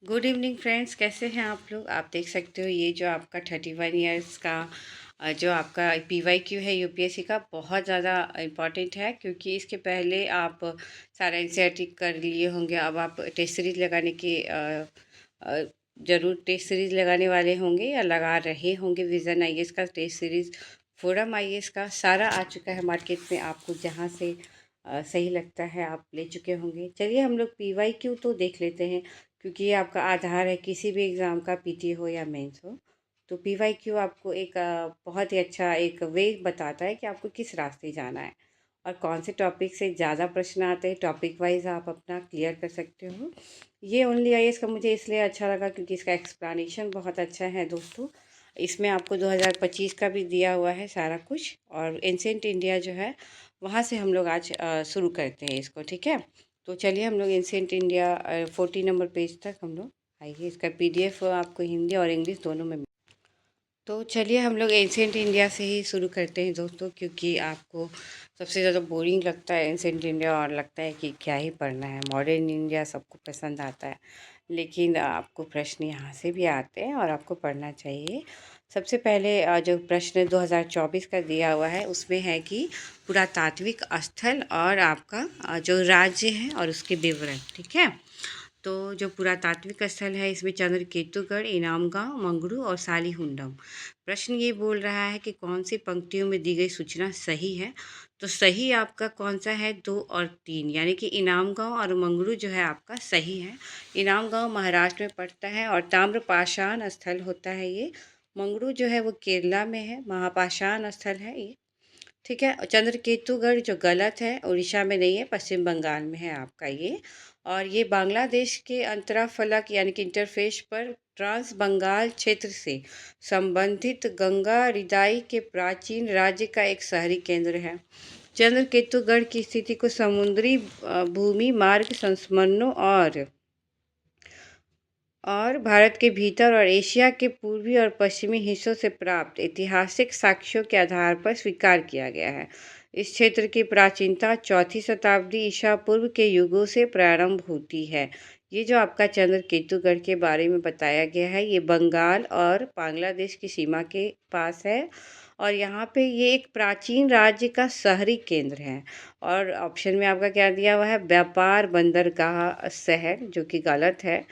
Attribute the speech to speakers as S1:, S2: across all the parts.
S1: Good evening friends, कैसे हैं आप लोग। आप देख सकते हो ये जो आपका 31 ईयर्स का जो आपका PYQ है यूपीएससी का, बहुत ज़्यादा इम्पॉर्टेंट है क्योंकि इसके पहले आप सारा एनसीईआरटी कर लिए होंगे। अब आप टेस्ट सीरीज लगाने की ज़रूर टेस्ट सीरीज लगाने वाले होंगे या लगा रहे होंगे। विज़न आईएएस का टेस्ट सीरीज, फोरम आईएएस का सारा आ चुका है मार्केट में। आपको जहाँ से सही लगता है आप ले चुके होंगे। चलिए हम लोग PYQ तो देख लेते हैं क्योंकि ये आपका आधार है किसी भी एग्ज़ाम का, पीटी हो या मेंस हो। तो PYQ आपको एक बहुत ही अच्छा एक वे बताता है कि आपको किस रास्ते जाना है और कौन से टॉपिक से ज़्यादा प्रश्न आते हैं। टॉपिक वाइज आप अपना क्लियर कर सकते हो। ये ओनली आईएएस का मुझे इसलिए अच्छा लगा क्योंकि इसका एक्सप्लेनेशन बहुत अच्छा है दोस्तों। इसमें आपको 2025 का भी दिया हुआ है सारा कुछ, और एंशिएंट इंडिया जो है वहाँ से हम लोग आज शुरू करते हैं इसको, ठीक है। तो चलिए हम लोग एंशिएंट इंडिया 40 नंबर पेज तक हम लोग आइए। इसका पीडीएफ आपको हिंदी और इंग्लिश दोनों में। तो चलिए हम लोग एंशिएंट इंडिया से ही शुरू करते हैं दोस्तों, क्योंकि आपको सबसे ज़्यादा बोरिंग लगता है एंशिएंट इंडिया और लगता है कि क्या ही पढ़ना है। मॉडर्न इंडिया सबको पसंद आता है, लेकिन आपको प्रश्न यहाँ से भी आते हैं और आपको पढ़ना चाहिए। सबसे पहले जो प्रश्न 2024 का दिया हुआ है उसमें है कि पुरातात्विक स्थल और आपका जो राज्य है और उसके विवरण, ठीक है। तो जो पुरातात्विक स्थल है इसमें चंद्रकेतुगढ़, इनामगांव, मंगरू और सालीहुंडम। प्रश्न ये बोल रहा है कि कौन सी पंक्तियों में दी गई सूचना सही है। तो सही आपका कौन सा है, 2 और 3, यानी कि इनामगांव और मंगरू जो है आपका सही है। इनामगांव महाराष्ट्र में पड़ता है और ताम्रपाषाण स्थल होता है ये। मंगरू जो है वो केरला में है, महापाषाण स्थल है ये, ठीक है। और चंद्रकेतुगढ़ जो गलत है, उड़ीसा में नहीं है, पश्चिम बंगाल में है आपका ये। और ये बांग्लादेश के अंतराफलक यानी कि इंटरफेस पर ट्रांस बंगाल क्षेत्र से संबंधित गंगा रिदाई के प्राचीन राज्य का एक शहरी केंद्र है। चंद्रकेतुगढ़ की स्थिति को समुद्री भूमि मार्ग संस्मरणों और भारत के भीतर और एशिया के पूर्वी और पश्चिमी हिस्सों से प्राप्त ऐतिहासिक साक्ष्यों के आधार पर स्वीकार किया गया है। इस क्षेत्र की प्राचीनता 4वीं शताब्दी ईसा पूर्व के युगों से प्रारंभ होती है। ये जो आपका चंद्रकेतुगढ़ के बारे में बताया गया है, ये बंगाल और बांग्लादेश की सीमा के पास है और यहाँ पे ये एक प्राचीन राज्य का शहरी केंद्र है। और ऑप्शन में आपका क्या दिया हुआ है, व्यापार बंदरगाह शहर, जो कि गलत है।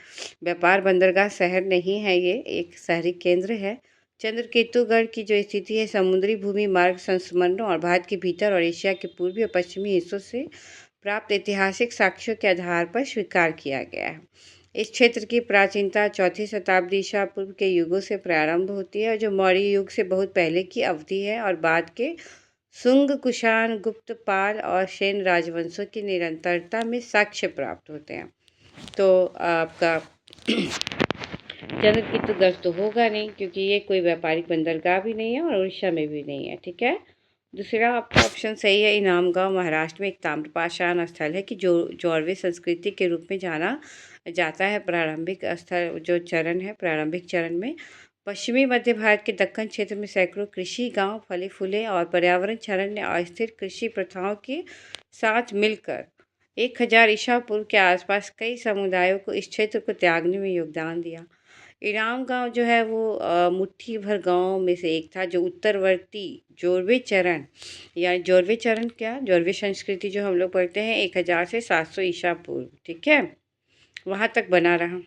S1: व्यापार बंदरगाह शहर नहीं है, ये एक शहरी केंद्र है। चंद्रकेतुगढ़ की जो स्थिति है समुद्री भूमि मार्ग संस्मरणों और भारत के भीतर और एशिया के पूर्वी और पश्चिमी हिस्सों से प्राप्त ऐतिहासिक साक्ष्यों के आधार पर स्वीकार किया गया है। इस क्षेत्र की प्राचीनता 4वीं शताब्दी ईसा पूर्व के युगों से प्रारंभ होती है, जो मौर्य युग से बहुत पहले की अवधि है और बाद के शुंग, कुषाण, गुप्त, पाल और सेन राजवंशों की निरंतरता में साक्ष्य प्राप्त होते हैं। तो आपका चंद्रकेतुगढ़ तो होगा नहीं क्योंकि ये कोई व्यापारिक बंदरगाह भी नहीं है और उड़ीसा में भी नहीं है, ठीक है। दूसरा आपका ऑप्शन सही है। इनामगांव महाराष्ट्र में एक ताम्रपाषाण स्थल है कि जो जौरवे संस्कृति के रूप में जाना जाता है। प्रारंभिक स्थल जो चरण है, प्रारंभिक चरण में पश्चिमी मध्य भारत के दक्कन क्षेत्र में सैकड़ों कृषि गांव फले फूले और पर्यावरण चरण ने अस्थिर कृषि प्रथाओं के साथ मिलकर 1000 ईसा पूर्व के आसपास कई समुदायों को इस क्षेत्र को त्यागने में योगदान दिया। इनाम गांव जो है वो मुट्ठी भर गांव में से एक था जो उत्तरवर्ती जोरवे चरण या जोरवे चरण क्या जोरवे संस्कृति जो हम लोग पढ़ते हैं 1000 से 700 ईसा पूर्व, ठीक है, वहाँ तक बना रहा।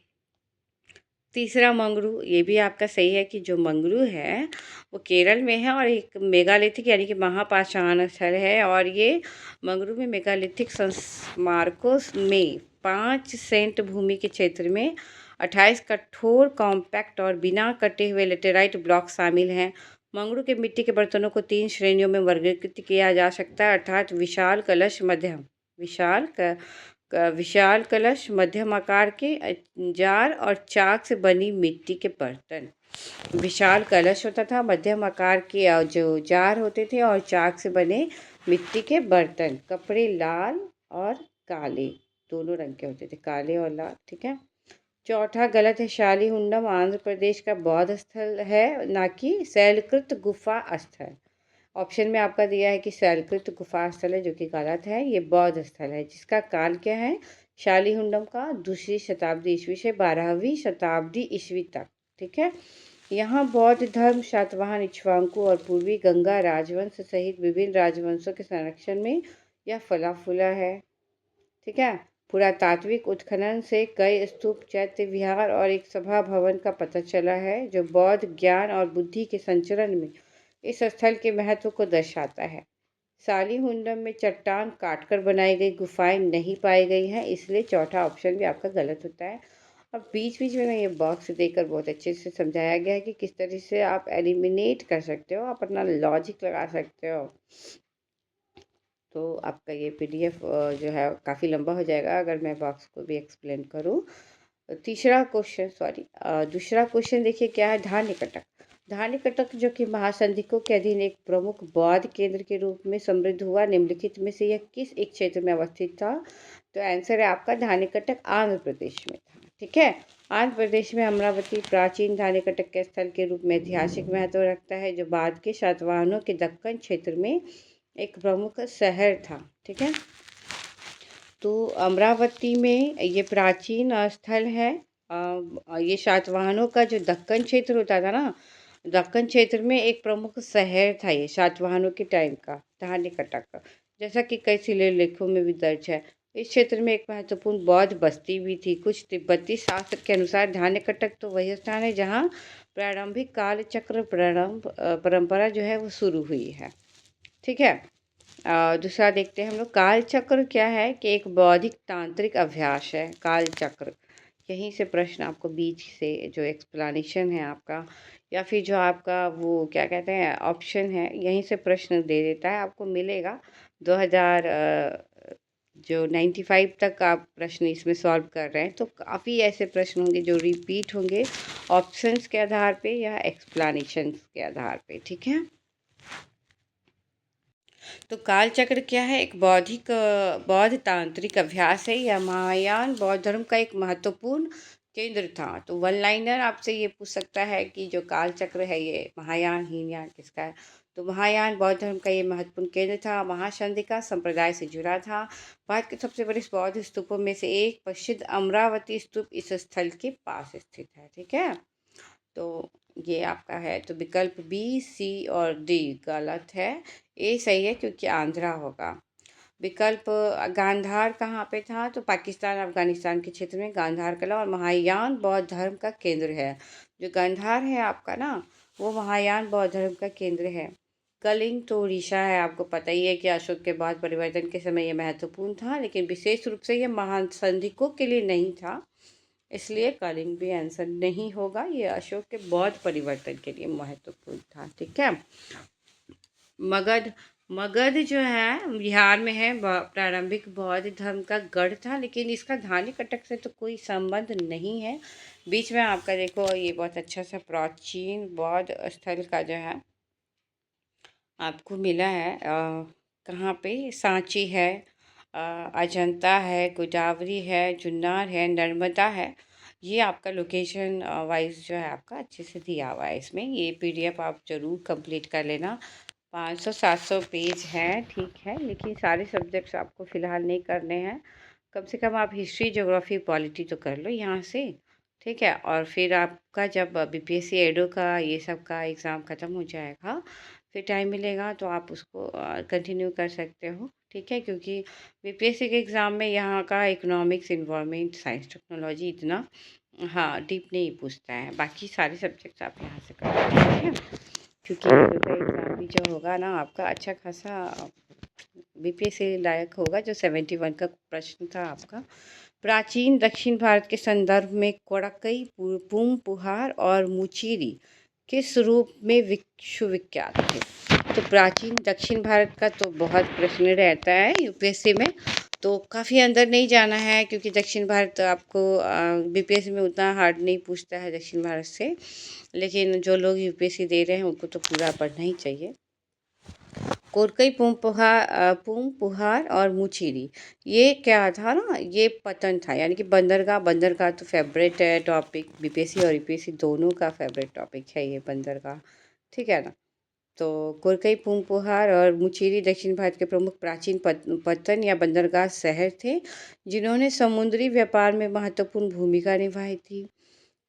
S1: तीसरा मंगरू, ये भी आपका सही है कि जो मंगरू है वो केरल में है और एक मेगालिथिक यानी कि महापाषाण स्थल है। और ये मंगरू में मेगालिथिक स्मारकों में 5 सेंट भूमि के क्षेत्र में 28 कठोर कॉम्पैक्ट और बिना कटे हुए लेटेराइट ब्लॉक शामिल हैं। मंगरू के मिट्टी के बर्तनों को 3 श्रेणियों में वर्गीकृत किया जा सकता है, अर्थात विशाल, कलश, मध्यम। विशाल विशाल कलश, मध्यम आकार के जार और चाक से बनी मिट्टी के बर्तन। विशाल कलश होता था, मध्यम आकार के जो जार होते थे और चाक से बने मिट्टी के बर्तन। कपड़े लाल और काले दोनों रंग के होते थे, काले और लाल, ठीक है। चौथा गलत है। शालीहुंडम आंध्र प्रदेश का बौद्ध स्थल है, ना कि शैलकृत गुफा स्थल। ऑप्शन में आपका दिया है कि शैलकृत गुफा स्थल है, जो कि गलत है। ये बौद्ध स्थल है जिसका काल क्या है, शालीहुंडम का दूसरी शताब्दी ईस्वी से 12वीं शताब्दी ईस्वी तक। ठीक है। यहाँ बौद्ध धर्म सातवाहन इक्ष्वाकु और पूर्वी गंगा राजवंश सहित विभिन्न राजवंशों के संरक्षण में यह फला फूला है। ठीक है। पुरातात्विक उत्खनन से कई स्तूप, चैत्य विहार और एक सभा भवन का पता चला है जो बौद्ध ज्ञान और बुद्धि के संचरण में इस स्थल के महत्व को दर्शाता है। सालीहुंडम में चट्टान काटकर बनाई गई गुफाएं नहीं पाई गई हैं, इसलिए चौथा ऑप्शन भी आपका गलत होता है। और बीच बीच में ना ये बॉक्स देकर बहुत अच्छे से समझाया गया है कि किस तरह से आप एलिमिनेट कर सकते हो, आप अपना लॉजिक लगा सकते हो। तो आपका ये पीडीएफ जो है काफ़ी लंबा हो जाएगा अगर मैं बॉक्स को भी एक्सप्लेन करूँ। दूसरा क्वेश्चन देखिए क्या है। धान्यकटक। धान्यकटक जो कि महासंधिकों के अधीन एक प्रमुख बौद्ध केंद्र के रूप में समृद्ध हुआ, निम्नलिखित में से यह किस एक क्षेत्र में अवस्थित था? तो आंसर है आपका धान्यकटक आंध्र प्रदेश में था। ठीक है। आंध्र प्रदेश में अमरावती प्राचीन धान्यकटक के स्थल के रूप में ऐतिहासिक महत्व रखता है, जो बाद के सातवाहनों के दक्कन क्षेत्र में एक प्रमुख शहर था। ठीक है। तो अमरावती में ये प्राचीन स्थल है। ये सातवाहनों का जो दक्कन क्षेत्र होता था ना, दक्कन क्षेत्र में एक प्रमुख शहर था ये सातवाहनों के टाइम का, धान्यकटक, जैसा कि कई शिलालेखों में भी दर्ज है। इस क्षेत्र में एक महत्वपूर्ण बौद्ध बस्ती भी थी। कुछ तिब्बती शास्त्र के अनुसार धान्यकटक तो वही स्थान है जहाँ प्रारंभिक कालचक्र परंपरा जो है वो शुरू हुई है। ठीक है। दूसरा देखते हैं हम लोग। कालचक्र क्या है कि एक बौद्धिक तांत्रिक अभ्यास है कालचक्र। यहीं से प्रश्न आपको बीच से जो एक्सप्लेनेशन है आपका, या फिर जो आपका वो क्या कहते हैं ऑप्शन है, यहीं से प्रश्न दे देता है, आपको मिलेगा 2000 जो 95 तक आप प्रश्न इसमें सॉल्व कर रहे हैं। तो काफ़ी ऐसे प्रश्न होंगे जो रिपीट होंगे ऑप्शंस के आधार पे या एक्सप्लेनेशंस के आधार पे। ठीक है। तो कालचक्र क्या है? एक बौद्ध तांत्रिक अभ्यास है। यह महायान बौद्ध धर्म का एक महत्वपूर्ण केंद्र था। तो वन लाइनर आपसे ये पूछ सकता है कि जो कालचक्र है ये महायान हीनयान किसका है? तो महायान बौद्ध धर्म का ये महत्वपूर्ण केंद्र था, महाचंदिका संप्रदाय से जुड़ा था। भारत के सबसे बड़े बौद्ध स्तूपों में से एक प्रसिद्ध अमरावती स्तूप इस स्थल के पास स्थित है। ठीक है। तो ये आपका है। तो विकल्प बी, सी और डी गलत है। ए सही है क्योंकि आंध्रा होगा। विकल्प गांधार कहाँ पे था? तो पाकिस्तान अफगानिस्तान के क्षेत्र में गांधार कला और महायान बौद्ध धर्म का केंद्र है। जो गांधार है आपका ना, वो महायान बौद्ध धर्म का केंद्र है। कलिंग तो उड़ीसा है। आपको पता ही है कि अशोक के बाद परिवर्तन के समय यह महत्वपूर्ण था, लेकिन विशेष रूप से यह महान संधिकों के लिए नहीं था, इसलिए कलिंग भी आंसर नहीं होगा। ये अशोक के बौद्ध परिवर्तन के लिए महत्वपूर्ण था। ठीक है। मगध। मगध जो है बिहार में है, प्रारंभिक बौद्ध धर्म का गढ़ था, लेकिन इसका धान्यकटक से तो कोई संबंध नहीं है। बीच में आपका देखो ये बहुत अच्छा सा प्राचीन बौद्ध स्थल का जो है आपको मिला है। कहाँ पे? सांची है, अजंता है, गोदावरी है, जुन्नार है, नर्मदा है। ये आपका लोकेशन वाइज जो है आपका अच्छे से दिया हुआ है इसमें। ये पीडीएफ आप ज़रूर कंप्लीट कर लेना। 500-700 पेज हैं, ठीक है, लेकिन सारे सब्जेक्ट्स आपको फ़िलहाल नहीं करने हैं। कम से कम आप हिस्ट्री, ज्योग्राफी, पॉलिटी तो कर लो यहाँ से। ठीक है। और फिर आपका जब बीपीएससी एडो का ये सब का एग्ज़ाम ख़त्म हो जाएगा, फिर टाइम मिलेगा तो आप उसको कंटिन्यू कर सकते हो। ठीक है। क्योंकि बीपीएससी के एग्ज़ाम में यहाँ का इकोनॉमिक्स, इन्वायरमेंट, साइंस, टेक्नोलॉजी इतना हाँ डीप नहीं पूछता है। बाकी सारे सब्जेक्ट्स आप यहाँ से कर सकते हैं। क्योंकि एग्ज़ाम भी जो होगा ना आपका अच्छा खासा बीपीएससी लायक होगा। जो 71 का प्रश्न था आपका। प्राचीन दक्षिण भारत के संदर्भ में कोड़ाकई, पुम पुहार और मुचीरी किस रूप में विश्वविख्यात थे? तो प्राचीन दक्षिण भारत का तो बहुत प्रश्न रहता है यूपीएससी में, तो काफ़ी अंदर नहीं जाना है, क्योंकि दक्षिण भारत आपको बीपीएससी में उतना हार्ड नहीं पूछता है दक्षिण भारत से। लेकिन जो लोग यूपीएससी दे रहे हैं उनको तो पूरा पढ़ना ही चाहिए। कोरकई, पुम पुहार और मुचीरी, ये क्या था ना, ये पतन था, यानी कि बंदरगाह। बंदरगाह तो फेवरेट है टॉपिक, बीपीएससी और यूपीएससी दोनों का फेवरेट टॉपिक है ये बंदरगाह। ठीक है ना। तो कोरकई, पूंपुहार और मुचेरी दक्षिण भारत के प्रमुख प्राचीन पत्तन या बंदरगाह शहर थे, जिन्होंने समुद्री व्यापार में महत्वपूर्ण भूमिका निभाई थी।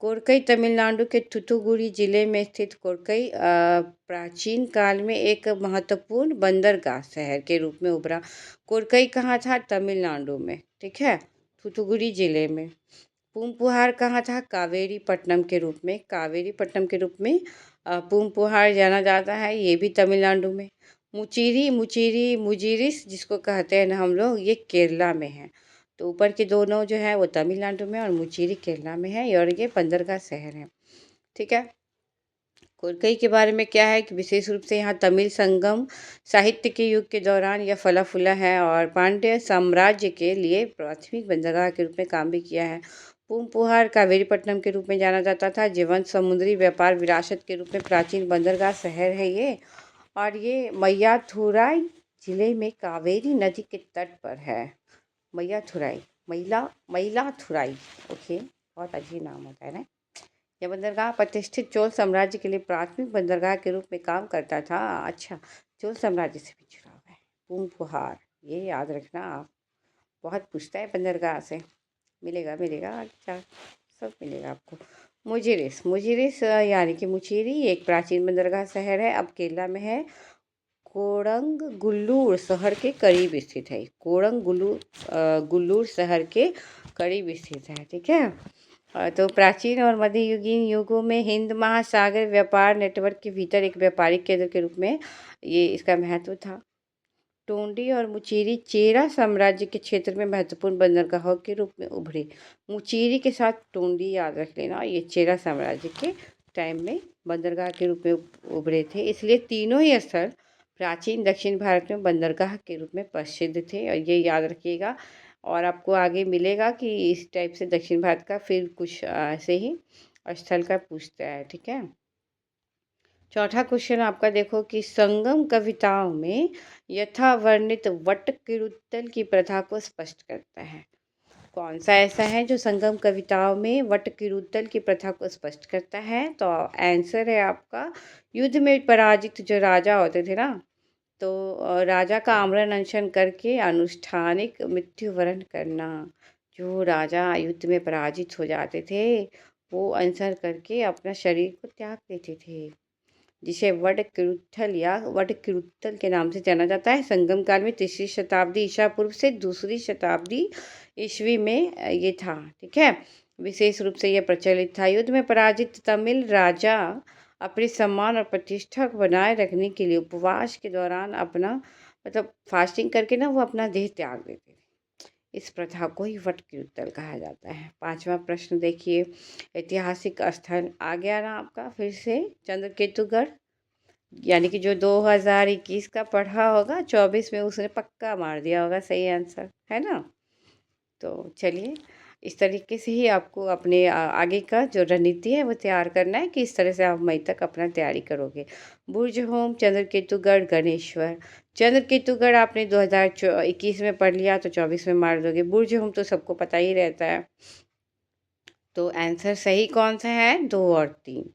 S1: कोरकई तमिलनाडु के थूथुकुडी जिले में स्थित कोरकई प्राचीन काल में एक महत्वपूर्ण बंदरगाह शहर के रूप में उभरा। कोरकई कहाँ था? तमिलनाडु में, ठीक है, थूथुकुडी जिले में। पूंपुहार कहाँ था? कावेरी पट्टनम के रूप में, कावेरी पट्टनम के रूप में पूंपुहार जाना जाता है, ये भी तमिलनाडु में। मुचीरी मुचीरी मुजीरिस जिसको कहते हैं ना हम लोग, ये केरला में है। तो ऊपर के दोनों जो है वो तमिलनाडु में और मुचीरी केरला में है, और ये बंदरगाह शहर है, ठीक है। कोरकई के बारे में क्या है कि विशेष रूप से यहाँ तमिल संगम साहित्य के युग के दौरान यह फला फूला है, और पांड्य साम्राज्य के लिए प्राथमिक बंदरगाह के रूप में काम भी किया है। पूंपुहार कावेरीपट्टनम के रूप में जाना जाता था, जीवंत समुद्री व्यापार विरासत के रूप में प्राचीन बंदरगाह शहर है ये। और ये मैयाथुराई जिले में कावेरी नदी के तट पर है। मैयाथुराई, मैलाथुराई, ओके, बहुत अजीब नाम होता है ना। यह बंदरगाह प्रतिष्ठित चोल साम्राज्य के लिए प्राथमिक बंदरगाह के रूप में काम करता था। अच्छा, चोल साम्राज्य से भी जुड़ा हुआ है पूंपुहार, ये याद रखना आप, बहुत पूछता है बंदरगाह से। मिलेगा मिलेगा, अच्छा, सब मिलेगा आपको। मुजिरिस, मुजिरिस यानी कि मुचेरी एक प्राचीन बंदरगाह शहर है, अब केरला में है। कोडंगुल्लूर शहर के करीब स्थित है। कोडंगुल्लूर शहर के करीब स्थित है, ठीक है। तो प्राचीन और मध्ययुगीन युगों में हिंद महासागर व्यापार नेटवर्क के भीतर एक व्यापारिक केंद्र के रूप में ये इसका महत्व था। टोंडी और मुचेरी चेरा साम्राज्य के क्षेत्र में महत्वपूर्ण बंदरगाहों के रूप में उभरे। मुचेरी के साथ टोंडी याद रख लेना, ये चेरा साम्राज्य के टाइम में बंदरगाह के रूप में उभरे थे, इसलिए तीनों ही स्थल प्राचीन दक्षिण भारत में बंदरगाह के रूप में प्रसिद्ध थे, और ये याद रखिएगा। और आपको आगे मिलेगा कि इस टाइप से दक्षिण भारत का फिर कुछ ऐसे ही स्थल का पूछता है, ठीक है। चौथा क्वेश्चन आपका देखो कि संगम कविताओं में यथावर्णित वट किरुत्तल की प्रथा को स्पष्ट करता है। कौन सा ऐसा है जो संगम कविताओं में वट किरुत्तल की प्रथा को स्पष्ट करता है? तो आंसर है आपका युद्ध में पराजित जो राजा होते थे ना, तो राजा का आमरण अनशन करके अनुष्ठानिक मृत्यु वरण करना। जो राजा युद्ध में पराजित हो जाते थे, वो अनशन करके अपना शरीर को त्याग देते थे, जिसे वट किरुत्तल या वट किरुत्तल के नाम से जाना जाता है। संगम काल में तीसरी शताब्दी ईसा पूर्व से दूसरी शताब्दी ईस्वी में ये था, ठीक है। विशेष रूप से यह प्रचलित था। युद्ध में पराजित तमिल राजा अपने सम्मान और प्रतिष्ठा को बनाए रखने के लिए उपवास के दौरान अपना मतलब फास्टिंग करके ना वो अपना देह त्याग देते थे। इस प्रथा को ही वट किरुत्तल कहा जाता है। पांचवा प्रश्न देखिए, ऐतिहासिक स्थल आ गया ना आपका फिर से चंद्रकेतुगढ़, यानी कि जो 2021 का पढ़ा होगा 24 में उसने पक्का मार दिया होगा सही आंसर, है ना। तो चलिए, इस तरीके से ही आपको अपने आगे का जो रणनीति है वो तैयार करना है कि इस तरह से आप मई तक अपना तैयारी करोगे। बुर्ज होम, चंद्रकेतुगढ़, गणेश्वर। चंद्रकेतुगढ़ आपने 2021 में पढ़ लिया तो 24 में मार दोगे। बुर्ज होम तो सबको पता ही रहता है। तो आंसर सही कौन सा है? 2 और 3,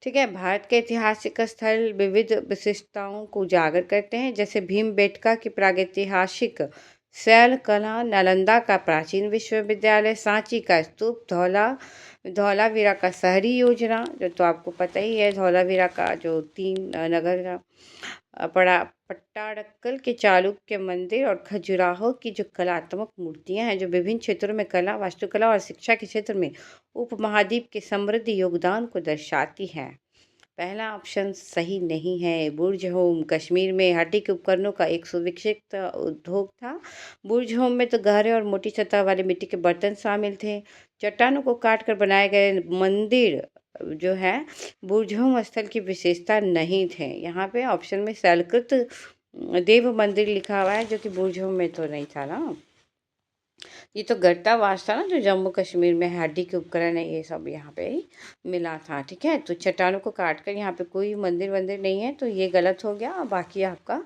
S1: ठीक है। भारत के ऐतिहासिक स्थल विविध विशिष्टताओं को उजागर करते हैं, जैसे भीमबेटका की प्रागैतिहासिक शैल कला, नालंदा का प्राचीन विश्वविद्यालय, सांची का स्तूप, धौलावीरा का शहरी योजना, जो तो आपको पता ही है, धौलावीरा का जो 3 नगर का पट्टाडक्कल के चालुक्य मंदिर, और खजुराहो की जो कलात्मक मूर्तियां हैं, जो विभिन्न क्षेत्रों में कला, वास्तुकला और शिक्षा के क्षेत्र में उपमहाद्वीप के समृद्ध योगदान को दर्शाती हैं। पहला ऑप्शन सही नहीं है। बुर्ज होम कश्मीर में हड्डी के उपकरणों का एक सुविकसित उद्योग था। बुर्ज होम में तो गहरे और मोटी सतह वाले मिट्टी के बर्तन शामिल थे। चट्टानों को काट कर बनाए गए मंदिर जो है बुर्ज होम स्थल की विशेषता नहीं थे। यहाँ पे ऑप्शन में शैलकृत देव मंदिर लिखा हुआ है, जो कि बुर्ज होम में तो नहीं था ना। ये तो गर्तावास था ना, जो जम्मू कश्मीर में हड्डी के उपकरण है, ये सब यहाँ पे ही मिला था, ठीक है। तो चट्टानों को काट कर यहाँ पे कोई मंदिर वंदिर नहीं है, तो ये गलत हो गया। बाकी आपका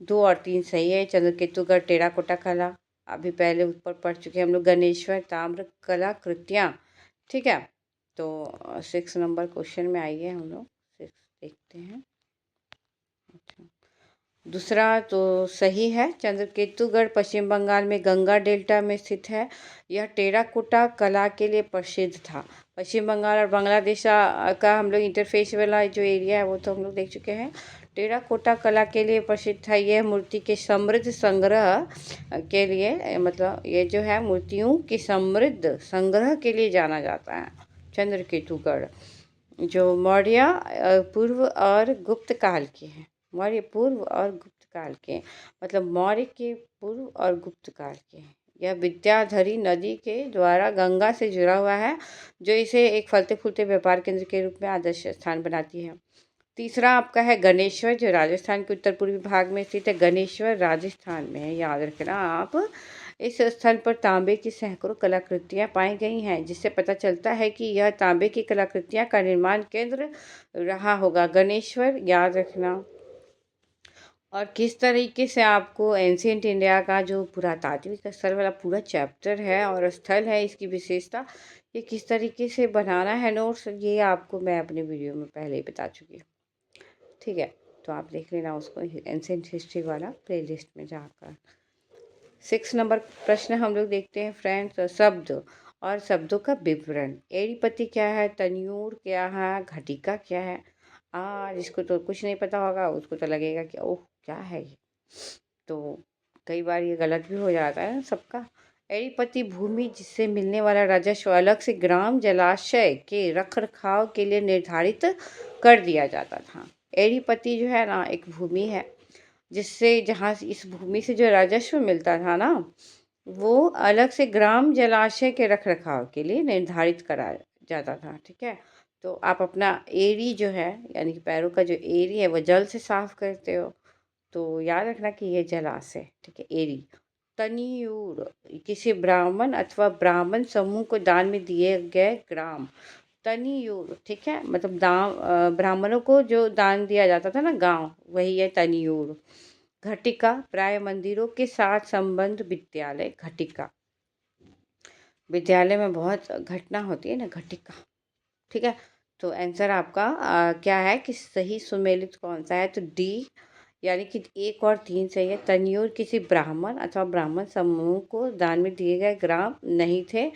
S1: 2 और 3 सही है। चंद्रकेतुगढ़ टेराकोटा कला, अभी पहले ऊपर पढ़ चुके हैं हम लोग। गणेश्वर ताम्र कला कृतियाँ, ठीक है। तो 6 नंबर क्वेश्चन में आइए हम लोग 6 देखते हैं। दूसरा तो सही है। चंद्रकेतुगढ़ पश्चिम बंगाल में गंगा डेल्टा में स्थित है। यह टेराकोटा कला के लिए प्रसिद्ध था। पश्चिम बंगाल और बांग्लादेश का हम लोग इंटरफेस वाला जो एरिया है वो तो हम लोग देख चुके हैं। टेराकोटा कला के लिए प्रसिद्ध था। यह मूर्ति के समृद्ध संग्रह के लिए, मतलब ये जो है मूर्तियों के समृद्ध संग्रह के लिए जाना जाता है चंद्रकेतुगढ़, जो मौर्य पूर्व और गुप्त काल के हैं। मौर्य पूर्व और गुप्त काल के, मतलब मौर्य के पूर्व और गुप्त काल के हैं। यह विद्याधरी नदी के द्वारा गंगा से जुड़ा हुआ है, जो इसे एक फलते फूलते व्यापार केंद्र के रूप में आदर्श स्थान बनाती है। तीसरा आपका है गणेश्वर, जो राजस्थान के उत्तर पूर्वी भाग में स्थित है। गणेश्वर राजस्थान में है, याद रखना आप। इस स्थल पर तांबे की सैकड़ों कलाकृतियां पाई गई हैं, जिससे पता चलता है कि यह तांबे की कलाकृतियां का निर्माण केंद्र रहा होगा। गणेश्वर याद रखना। और किस तरीके से आपको एंशियंट इंडिया का जो पुरातात्विक स्थल वाला पूरा चैप्टर है और स्थल है, इसकी विशेषता, ये किस तरीके से बनाना है नोट्स, ये आपको मैं अपने वीडियो में पहले ही बता चुकी हूँ। ठीक है, तो आप देख लेना उसको एंशियंट हिस्ट्री वाला प्लेलिस्ट में जाकर। 6 नंबर प्रश्न हम लोग देखते हैं फ्रेंड्स। शब्द और शब्दों का विवरण। एड़ीपति क्या है, तन्यूर क्या है, घटिका क्या है। जिसको तो कुछ नहीं पता होगा उसको तो लगेगा कि ओह क्या है ये, तो कई बार ये गलत भी हो जाता है ना सबका। एड़ीपति भूमि जिससे मिलने वाला राजस्व अलग से ग्राम जलाशय के रख रखाव के लिए निर्धारित कर दिया जाता था। एड़ीपति जो है ना एक भूमि है जिससे, जहाँ इस भूमि से जो राजस्व मिलता था ना, वो अलग से ग्राम जलाशय के रख रखाव के लिए निर्धारित करा जाता था। ठीक है, तो आप अपना एड़ी जो है, यानी कि पैरों का जो एड़ी है वो जल से साफ करते हो, तो याद रखना कि ये जलाशय। ठीक है, एड़ी। तनियूर किसी ब्राह्मण अथवा ब्राह्मण समूह को दान में दिए गए ग्राम। तनियूर, ठीक है, मतलब ब्राह्मणों को जो दान दिया जाता था ना गांव, वही है तनियूर। घटिका प्राय मंदिरों के साथ संबंध। विद्यालय घटिका, विद्यालय में बहुत घटना होती है ना, घटिका। ठीक है, तो आंसर आपका क्या है कि सही सुमेलित कौन सा है, तो डी, यानी कि 1 और 3 सही है। तनियूर किसी ब्राह्मण अथवा ब्राह्मण समूह को दान में दिए गए ग्राम नहीं थे।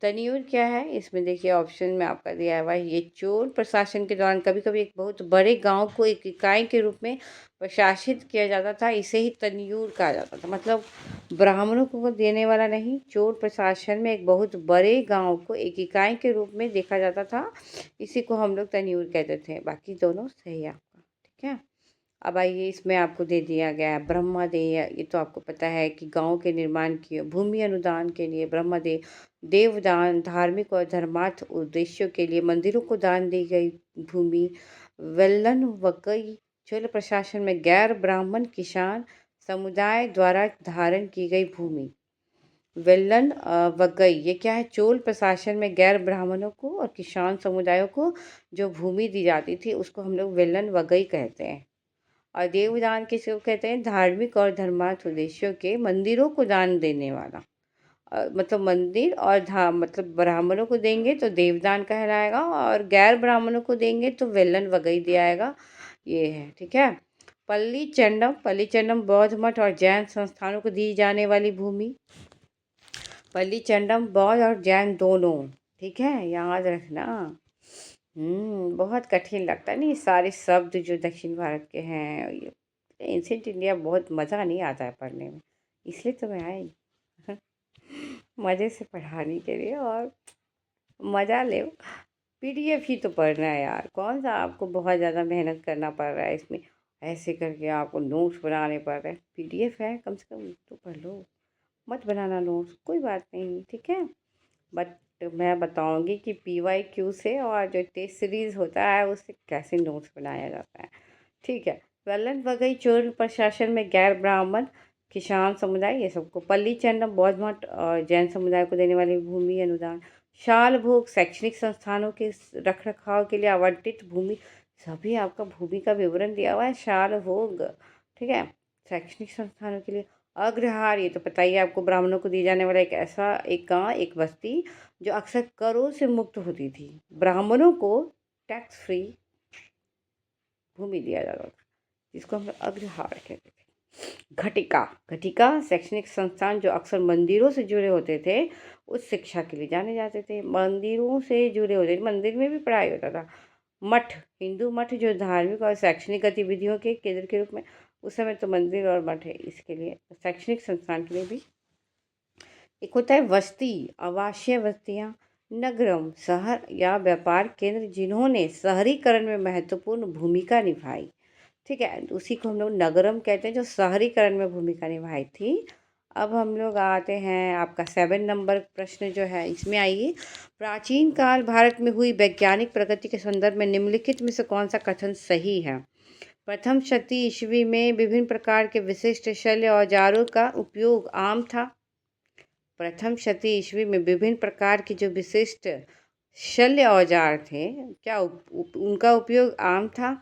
S1: तनियूर क्या है, इसमें देखिए ऑप्शन में आपका दिया हुआ है, ये चोल प्रशासन के दौरान कभी कभी एक बहुत बड़े गांव को एक इकाई के रूप में प्रशासित किया जाता था, इसे ही तनियूर कहा जाता था। मतलब ब्राह्मणों को देने वाला नहीं, चोल प्रशासन में एक बहुत बड़े गांव को एक इकाई के रूप में देखा जाता था, इसी को हम लोग तनियूर कहते थे। बाकी दोनों सही है आपका। ठीक है, अब आइए, इसमें आपको दे दिया गया है ब्रह्मदेय। ये तो आपको पता है कि गांव के निर्माण की भूमि अनुदान के लिए ब्रह्मदेय, देवदान धार्मिक और धर्मार्थ उद्देश्यों के लिए मंदिरों को दान दी गई भूमि। वेल्लन वकई चोल प्रशासन में गैर ब्राह्मण किसान समुदाय द्वारा धारण की गई भूमि। वेल्लन वगई ये क्या है, चोल प्रशासन में गैर ब्राह्मणों को और किसान समुदायों को जो भूमि दी जाती थी उसको हम लोग वेल्लन वगई कहते हैं। और देवदान किसको कहते हैं, धार्मिक और धर्मार्थ उद्देश्यों के मंदिरों को दान देने वाला। मतलब मंदिर और धाम, मतलब ब्राह्मणों को देंगे तो देवदान कहलाएगा, और गैर ब्राह्मणों को देंगे तो वेलन वगई दिया आएगा। ये है, ठीक है। पल्ली चंडम, पल्ली चंडम बौद्ध मठ और जैन संस्थानों को दी जाने वाली भूमि। पल्ली चंडम बौद्ध और जैन दोनों, ठीक है, याद रखना। बहुत कठिन लगता है नहीं, ये सारे शब्द जो दक्षिण भारत के हैं। ये एंशियंट इंडिया बहुत मज़ा नहीं आता है पढ़ने में, इसलिए तो मैं आई मज़े से पढ़ाने के लिए, और मज़ा ले। पीडीएफ ही तो पढ़ना है यार, कौन सा आपको बहुत ज़्यादा मेहनत करना पड़ रहा है इसमें, ऐसे करके आपको नोट्स बनाने पड़ रहे हैं। पीडीएफ है, कम से कम तो पढ़ लो, मत बनाना नोट्स, कोई बात नहीं। ठीक है, बट मैं बताऊंगी कि PYQ से और जो टेस्ट सीरीज़ होता है उससे कैसे नोट्स बनाया जाता है। ठीक है, वेलन वगई चोल प्रशासन में गैर ब्राह्मण किसान समुदाय, ये सबको। पल्ली चंडम बौद्ध मठ और जैन समुदाय को देने वाली भूमि अनुदान। शाल भोग शैक्षणिक संस्थानों के रख रखाव के लिए आवंटित भूमि। सभी आपका भूमि का विवरण दिया हुआ है। शाल भोग, ठीक है, शैक्षणिक संस्थानों के लिए। अग्रहार, ये तो पता ही है आपको, ब्राह्मणों को दिए जाने वाला एक ऐसा एक गांव, एक बस्ती जो अक्सर करों से मुक्त होती थी। ब्राह्मणों को टैक्स फ्री भूमि दिया जाता था, जिसको हम लोग अग्रहार कहते थे। घटिका। घटिका शैक्षणिक संस्थान जो अक्सर मंदिरों से जुड़े होते थे, उस शिक्षा के लिए जाने जाते थे। मंदिरों से जुड़े होते थे, मंदिर में भी पढ़ाई होता था। मठ, हिंदू मठ जो धार्मिक और शैक्षणिक गतिविधियों के केंद्र के रूप में, उस समय तो मंदिर और मठ है, इसके लिए शैक्षणिक संस्थान के लिए भी। एक होता है बस्ती, आवासीय बस्तियाँ, नगरम, शहर या व्यापार केंद्र जिन्होंने शहरीकरण में महत्वपूर्ण भूमिका निभाई। ठीक है, तो उसी को हम लोग नगरम कहते हैं, जो शहरीकरण में भूमिका निभाई थी। अब हम लोग आते हैं, आपका 7 नंबर प्रश्न जो है, इसमें आइए। प्राचीन काल भारत में हुई वैज्ञानिक प्रगति के संदर्भ में निम्नलिखित में से कौन सा कथन सही है? प्रथम शती ईस्वी में विभिन्न प्रकार के विशिष्ट शल्य औजारों का उपयोग आम था। प्रथम शती ईस्वी में विभिन्न प्रकार के जो विशिष्ट शल्य औजार थे, क्या उनका उपयोग आम था?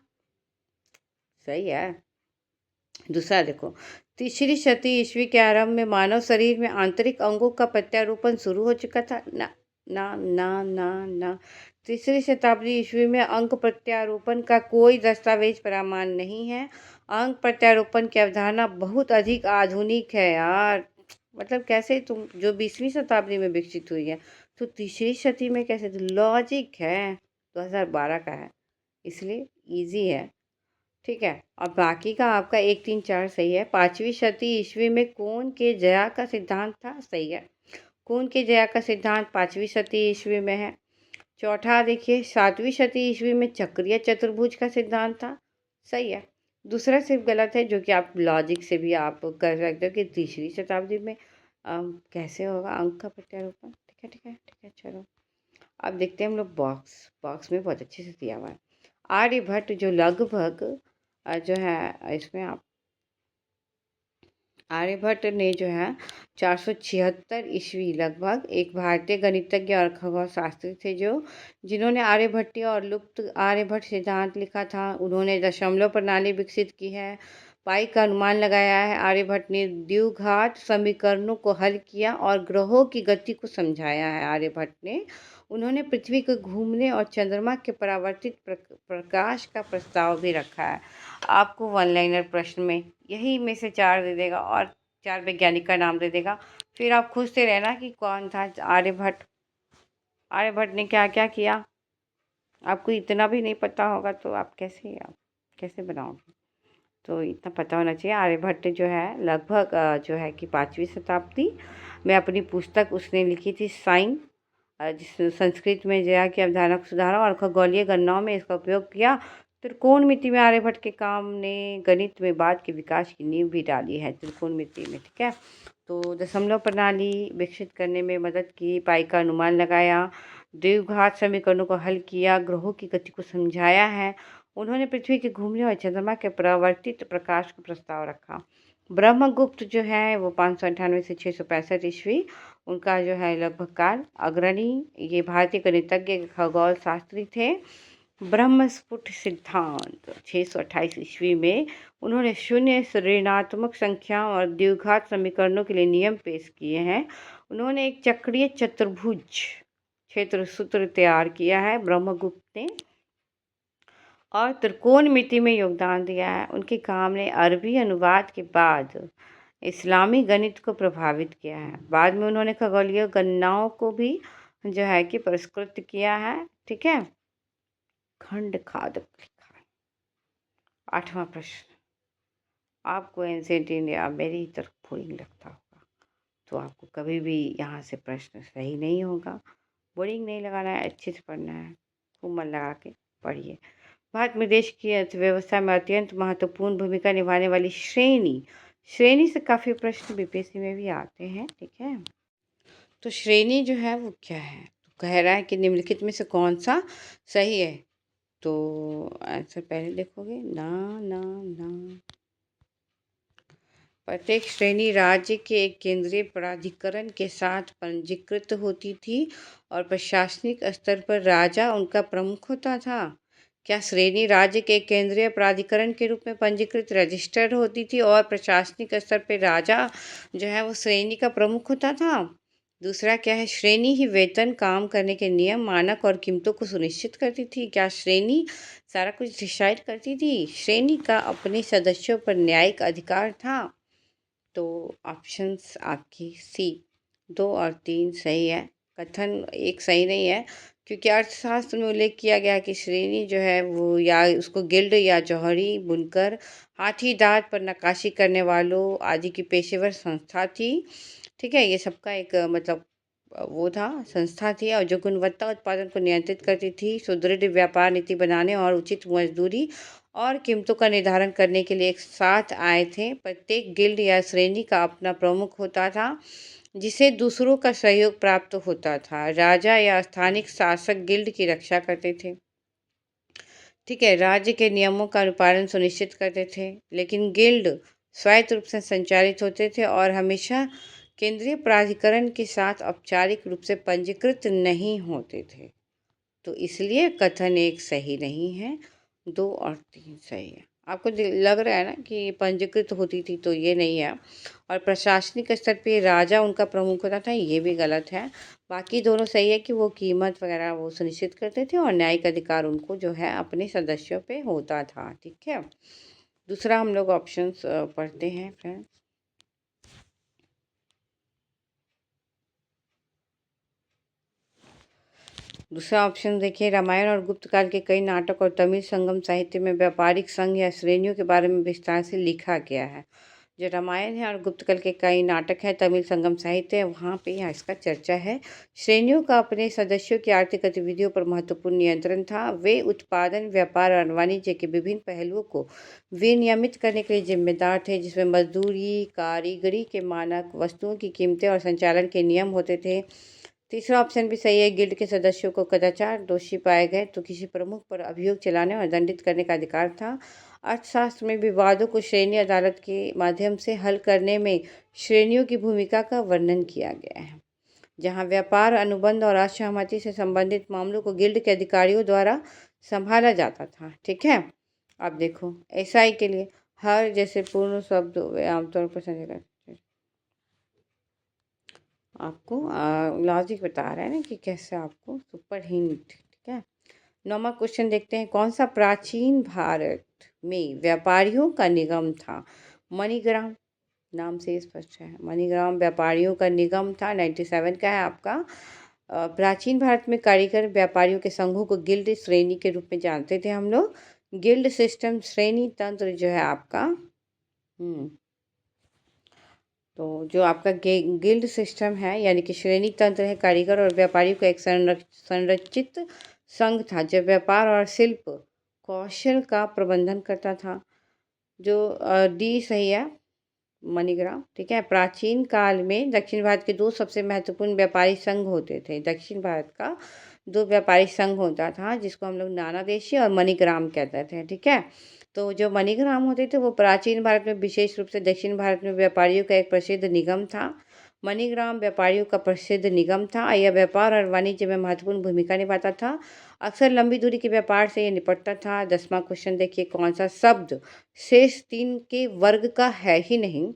S1: सही है। दूसरा देखो, तीसरी शती ईस्वी के आरंभ में मानव शरीर में आंतरिक अंगों का प्रत्यारोपण शुरू हो चुका था। ना ना ना ना ना, तीसरी शताब्दी ईस्वी में अंग प्रत्यारोपण का कोई दस्तावेज प्रमाण नहीं है। अंग प्रत्यारोपण की अवधारणा बहुत अधिक आधुनिक है यार। मतलब कैसे, तुम जो 20वीं शताब्दी में विकसित हुई है, तो तीसरी शती में कैसे? तो लॉजिक है, 2012 का है, इसलिए इजी है। ठीक है, और बाकी का आपका 1 3 4 सही है। 5वीं शती ईस्वी में कौन के जया का सिद्धांत था? सही है, कौन के जया का सिद्धांत 5वीं शती ईस्वी में है। चौथा देखिए, 7वीं शती ईस्वी में चक्रीय चतुर्भुज का सिद्धांत था। सही है। दूसरा सिर्फ गलत है, जो कि आप लॉजिक से भी आप कर सकते हो कि तीसरी शताब्दी में कैसे होगा अंक का प्रत्यारोपण। ठीक है ठीक है ठीक है, चलो अब देखते हैं हम लोग बॉक्स। बॉक्स में बहुत अच्छे से दिया हुआ है। आर्यभट्ट जो लगभग जो है इसमें आप, आर्यभट्ट ने जो है 476 ईस्वी लगभग एक भारतीय गणितज्ञ और खगोल शास्त्री थे, जो जिन्होंने आर्यभट्टीय और लुप्त आर्यभट्ट सिद्धांत लिखा था। उन्होंने दशमलव प्रणाली विकसित की है, पाई का अनुमान लगाया है। आर्यभट्ट ने द्विघात समीकरणों को हल किया और ग्रहों की गति को समझाया है। आर्यभट्ट ने, उन्होंने पृथ्वी के घूमने और चंद्रमा के परावर्तित प्रकाश का प्रस्ताव भी रखा है। आपको वन लाइनर प्रश्न में यही में से 4 दे देगा और 4 वैज्ञानिक का नाम दे देगा, फिर आप खोजते रहना कि कौन था आर्यभट्ट। आर्यभट्ट ने क्या क्या किया, आपको इतना भी नहीं पता होगा तो आप कैसे बनाओगे? तो इतना पता होना चाहिए। आर्यभट्ट जो है लगभग जो है कि 5वीं शताब्दी में अपनी पुस्तक उसने लिखी थी साइन, जिस संस्कृत में जया की अवधारणा को सुधारा और खगोलीय गणनाओं में इसका उपयोग किया। त्रिकोणमिति में आर्यभट्ट के काम ने गणित में बाद के विकास की नींव भी डाली है, त्रिकोणमिति में। ठीक है, तो दशमलव प्रणाली विकसित करने में मदद की, पाई का अनुमान लगाया, द्विघात समीकरणों को हल किया, ग्रहों की गति को समझाया है। उन्होंने पृथ्वी के घूमने और चंद्रमा के परावर्तित प्रकाश का प्रस्ताव रखा। ब्रह्मगुप्त जो है वो 598 से 665 ईस्वी, उनका जो है लगभग काल अग्रणी, ये भारतीय गणितज्ञ खगोल शास्त्री थे। ब्रह्मस्फुट सिद्धांत 628 ईस्वी में उन्होंने शून्य ऋणात्मक संख्या और द्विघात समीकरणों के लिए नियम पेश किए हैं। उन्होंने एक चक्रीय चतुर्भुज क्षेत्र सूत्र तैयार किया है ब्रह्मगुप्त ने, और त्रिकोणमिति में योगदान दिया है। उनके काम ने अरबी अनुवाद के बाद इस्लामी गणित को प्रभावित किया है। बाद में उन्होंने खगोलीय गणनाओं को भी जो है कि पुरस्कृत किया है। ठीक है, खंड खादक लिखा है। 8वां प्रश्न, आपको एंशिएंट इंडिया मेरी तरफ बोरिंग लगता होगा, तो आपको कभी भी यहाँ से प्रश्न सही नहीं होगा। बोरिंग नहीं लगाना है, अच्छे से पढ़ना है, खूब मन लगा के पढ़िए। भारत में देश की अर्थव्यवस्था में अत्यंत महत्वपूर्ण भूमिका निभाने वाली श्रेणी, श्रेणी से काफ़ी प्रश्न बीपीएससी में भी आते हैं। ठीक है, तो श्रेणी जो है वो क्या है, तो कह रहा है कि निम्नलिखित में से कौन सा सही है। तो आंसर पहले देखोगे, ना ना ना, प्रत्येक श्रेणी राज्य के एक केंद्रीय प्राधिकरण के साथ पंजीकृत होती थी और प्रशासनिक स्तर पर राजा उनका प्रमुख होता था। क्या श्रेणी राज्य के केंद्रीय प्राधिकरण के रूप में पंजीकृत रजिस्टर्ड होती थी और प्रशासनिक स्तर पर राजा जो है वो श्रेणी का प्रमुख होता था? दूसरा क्या है, श्रेणी ही वेतन, काम करने के नियम, मानक और कीमतों को सुनिश्चित करती थी। क्या श्रेणी सारा कुछ डिसाइड करती थी? श्रेणी का अपने सदस्यों पर न्यायिक अधिकार था। तो ऑप्शंस आपकी सी 2 और 3 सही है। कथन एक सही नहीं है, क्योंकि अर्थशास्त्र में उल्लेख किया गया कि श्रेणी जो है वो या उसको गिल्ड या जौहरी, बुनकर, हाथी दाँत पर नक्काशी करने वालों आदि की पेशेवर संस्था थी। ठीक है, ये सबका एक मतलब वो था, संस्था थी, और जो गुणवत्ता उत्पादन को नियंत्रित करती थी, सुदृढ़ व्यापार नीति बनाने और उचित मजदूरी और कीमतों का निर्धारण करने के लिए एक साथ आए थे। प्रत्येक गिल्ड या श्रेणी का अपना प्रमुख होता था, जिसे दूसरों का सहयोग प्राप्त होता था। राजा या स्थानिक शासक गिल्ड की रक्षा करते थे। ठीक है, राज्य के नियमों का अनुपालन सुनिश्चित करते थे, लेकिन गिल्ड स्वायत्त रूप से संचालित होते थे और हमेशा केंद्रीय प्राधिकरण के साथ औपचारिक रूप से पंजीकृत नहीं होते थे। तो इसलिए कथन एक सही नहीं है, 2 और 3 सही है। आपको लग रहा है ना कि पंजीकृत होती थी, तो ये नहीं है। और प्रशासनिक स्तर पे राजा उनका प्रमुख होता था, ये भी गलत है। बाकी दोनों सही है कि वो कीमत वगैरह वो सुनिश्चित करते थे और न्यायिक अधिकार उनको जो है अपने सदस्यों पे होता था। ठीक है, दूसरा हम लोग ऑप्शंस पढ़ते हैं फ्रेंड्स। दूसरा ऑप्शन देखिए, रामायण और गुप्त काल के कई नाटक और तमिल संगम साहित्य में व्यापारिक संघ या श्रेणियों के बारे में विस्तार से लिखा गया है। जो रामायण है और गुप्त काल के कई नाटक है, तमिल संगम साहित्य है, वहाँ पे यहाँ इसका चर्चा है। श्रेणियों का अपने सदस्यों की आर्थिक गतिविधियों पर महत्वपूर्ण नियंत्रण था। वे उत्पादन, व्यापार और वाणिज्य के विभिन्न पहलुओं को विनियमित करने के लिए जिम्मेदार थे, जिसमें मजदूरी, कारीगरी के मानक, वस्तुओं की कीमतें और संचालन के नियम होते थे। तीसरा ऑप्शन भी सही है, गिल्ड के सदस्यों को कदाचार दोषी पाए गए तो किसी प्रमुख पर अभियोग चलाने और दंडित करने का अधिकार था। अर्थशास्त्र में विवादों को श्रेणी अदालत के माध्यम से हल करने में श्रेणियों की भूमिका का वर्णन किया गया है, जहां व्यापार, अनुबंध और असहमति से संबंधित मामलों को गिल्ड के अधिकारियों द्वारा संभाला जाता था। ठीक है, अब देखो एसआई के लिए हर जैसे पूर्ण शब्द आमतौर पर संजय आपको लॉजिक बता रहा है ना कि कैसे आपको सुपर हिंट। ठीक है, 9वां क्वेश्चन देखते हैं, कौन सा प्राचीन भारत में व्यापारियों का निगम था? मणिग्राम, नाम से स्पष्ट है, मणिग्राम व्यापारियों का निगम था। 97 का है आपका। प्राचीन भारत में कारीगर व्यापारियों के संघों को गिल्ड श्रेणी के रूप में जानते थे हम लोग। गिल्ड सिस्टम, श्रेणी तंत्र जो है आपका तो जो आपका गिल्ड सिस्टम है, यानी कि श्रेणी तंत्र है, कारीगर और व्यापारियों का एक संरचित संघ था, जो व्यापार और शिल्प कौशल का प्रबंधन करता था। जो डी सही है, मणिग्राम। ठीक है, प्राचीन काल में दक्षिण भारत के 2 सबसे महत्वपूर्ण व्यापारी संघ होते थे। दक्षिण भारत का 2 व्यापारी संघ होता था, जिसको हम लोग नाना देशी और मणिग्राम कहते थे। ठीक है, तो जो मणिग्राम होते थे वो प्राचीन भारत में, विशेष रूप से दक्षिण भारत में व्यापारियों का एक प्रसिद्ध निगम था। मणिग्राम व्यापारियों का प्रसिद्ध निगम था। यह व्यापार और वाणिज्य में महत्वपूर्ण भूमिका निभाता था। अक्सर लंबी दूरी के व्यापार से ये निपटता था। 10वां क्वेश्चन देखिए, कौन सा शब्द शेष 3 के वर्ग का है ही नहीं?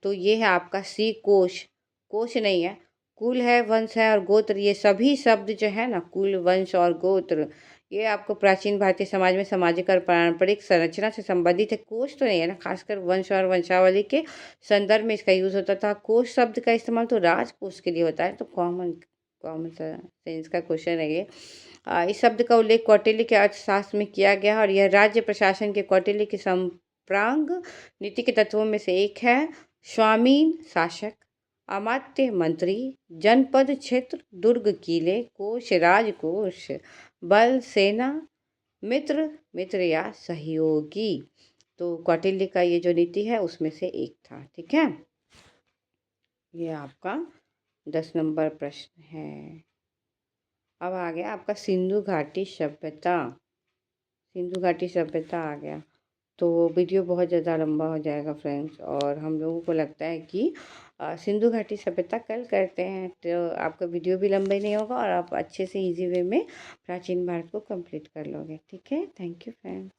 S1: तो ये है आपका सी, कोश। कोश नहीं है, कुल है, वंश है और गोत्र। ये सभी शब्द जो है ना, कुल, वंश और गोत्र, ये आपको प्राचीन भारतीय समाज में सामाजिक और पारंपरिक संरचना से संबंधित है। कोश तो नहीं है ना, खासकर वंश और वंशावली के संदर्भ में इसका यूज होता था। कोश शब्द का इस्तेमाल तो राजकोष के लिए होता है। तो कॉमन कॉमन सेंस का क्वेश्चन है ये। इस शब्द का उल्लेख कौटिल्य के अर्थशास्त्र में किया गया है और यह राज्य प्रशासन के कौटिल्य के संप्रांग नीति के तत्वों में से एक है। स्वामीन शासक, अमात्य मंत्री, जनपद क्षेत्र, दुर्ग किले, कोश राजकोष, बल सेना, मित्र मित्र या सहयोगी। तो कौटिल्य का ये जो नीति है उसमें से एक था। ठीक है, ये आपका 10 नंबर प्रश्न है। अब आ गया आपका सिंधु घाटी सभ्यता। सिंधु घाटी सभ्यता आ गया, तो वीडियो बहुत ज़्यादा लंबा हो जाएगा फ्रेंड्स, और हम लोगों को लगता है कि सिंधु घाटी सभ्यता कल करते हैं, तो आपका वीडियो भी लंबा ही नहीं होगा और आप अच्छे से इजी वे में प्राचीन भारत को कंप्लीट कर लोगे। ठीक है, थैंक यू फ्रेंड्स।